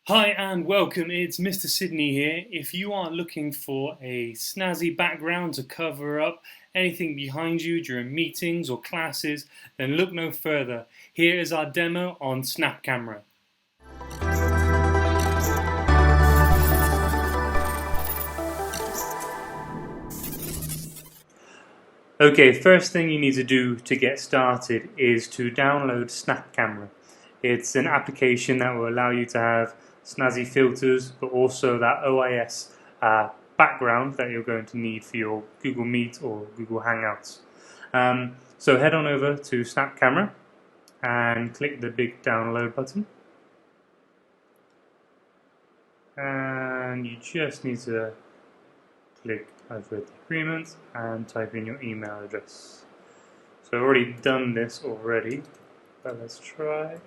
Hi and welcome, it's Mr. Sydney here. If you are looking for a snazzy background to cover up anything behind you during meetings or classes, then look no further. Here is our demo on Snap Camera. Okay, first thing you need to do to get started is to download Snap Camera. It's an application that will allow you to have snazzy filters, but also that OIS background that you're going to need for your Google Meet or Google Hangouts. So head on over to Snap Camera and click the big download button. And you just need to click I've read the agreement and type in your email address. So I've already done this already, but let's try.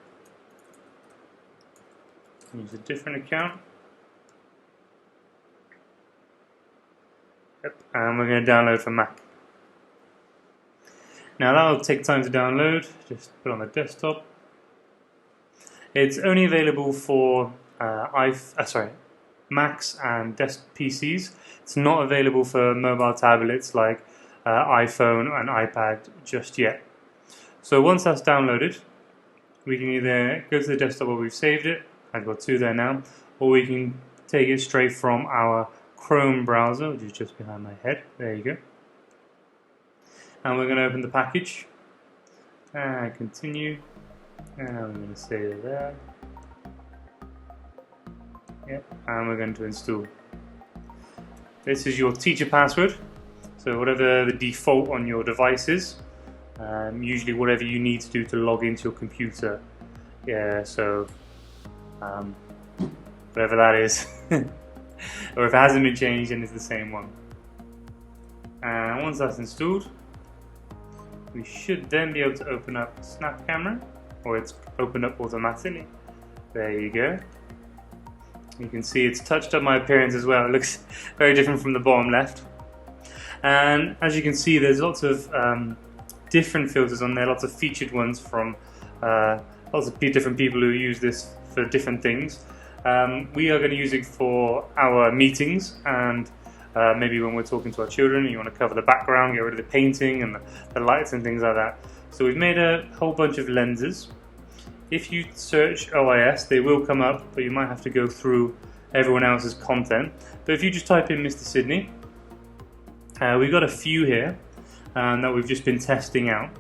Use a different account. Yep, and we're going to download for Mac. Now that will take time to download, just put it on the desktop. It's only available for Macs and desktop PCs. It's not available for mobile tablets like iPhone and iPad just yet. So once that's downloaded, we can either go to the desktop where we've saved it, I've got two there now, or we can take it straight from our Chrome browser, which is just behind my head. There you go. And we're going to open the package and continue, and we're going to save it there. Yep, and we're going to install. This is your teacher password, so whatever the default on your device is, usually whatever you need to do to log into your computer. Yeah, so whatever that is, or if it hasn't been changed, then it's the same one. And once that's installed, we should then be able to open up Snap Camera, or it's opened up automatically. There you go. You can see it's touched up my appearance as well. It looks very different from the bottom left. And as you can see, there's lots of different filters on there, lots of featured ones from lots of different people who use this for different things. We are going to use it for our meetings and maybe when we're talking to our children and you want to cover the background, get rid of the painting and the lights and things like that. So we've made a whole bunch of lenses. If you search OIS, they will come up, but you might have to go through everyone else's content. But if you just type in Mr. Sydney, we've got a few here that we've just been testing out.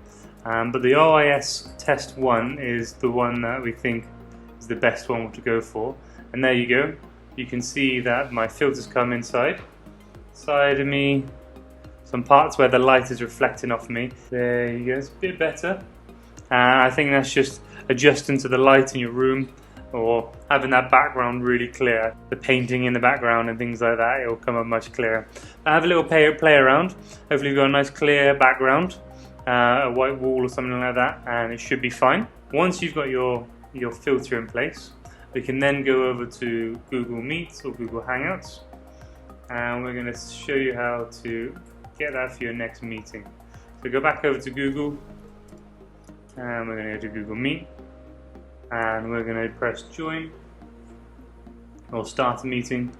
But the OIS Test 1 is the one that we think is the best one to go for. And there you go. You can see that my filters come inside of me. Some parts where the light is reflecting off me. There you go, it's a bit better. I think that's just adjusting to the light in your room or having that background really clear. The painting in the background and things like that, it will come up much clearer. I have a little play around. Hopefully you've got a nice clear background, a white wall or something like that, and it should be fine. Once you've got your filter in place, we can then go over to Google Meet or Google Hangouts, and we're going to show you how to get that for your next meeting. So go back over to Google, and we're going to go to Google Meet, and we're going to press join or start a meeting.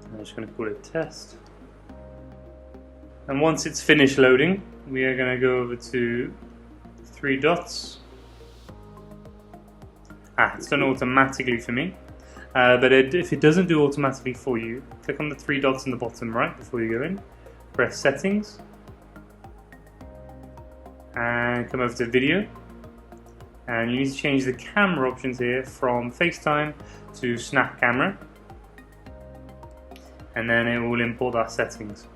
I'm just going to call it test. And once it's finished loading, we are going to go over to three dots. It's done automatically for me, but if it doesn't do automatically for you, click on the three dots in the bottom right before you go in, press settings, and come over to video, and you need to change the camera options here from FaceTime to Snap Camera, and then it will import our settings.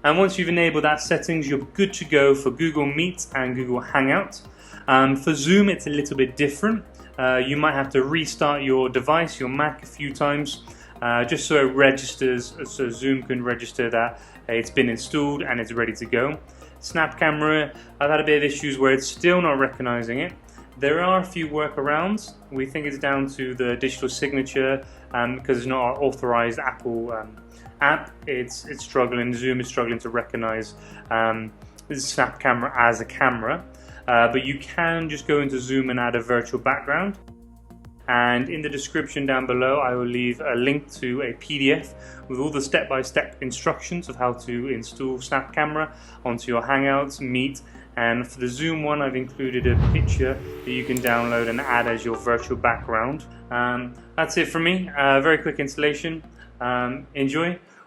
And once you've enabled that settings, you're good to go for Google Meet and Google Hangout. For Zoom, it's a little bit different. You might have to restart your device, your Mac, a few times, just so it registers, so Zoom can register that it's been installed and it's ready to go. Snap Camera, I've had a bit of issues where it's still not recognizing it. There are a few workarounds. We think it's down to the digital signature because it's not our authorized Apple app. It's struggling. Zoom is struggling to recognize Snap Camera as a camera. But you can just go into Zoom and add a virtual background. And in the description down below I will leave a link to a PDF with all the step-by-step instructions of how to install Snap Camera onto your Hangouts, Meet, and for the Zoom one I've included a picture that you can download and add as your virtual background. That's it from me, very quick installation. Enjoy.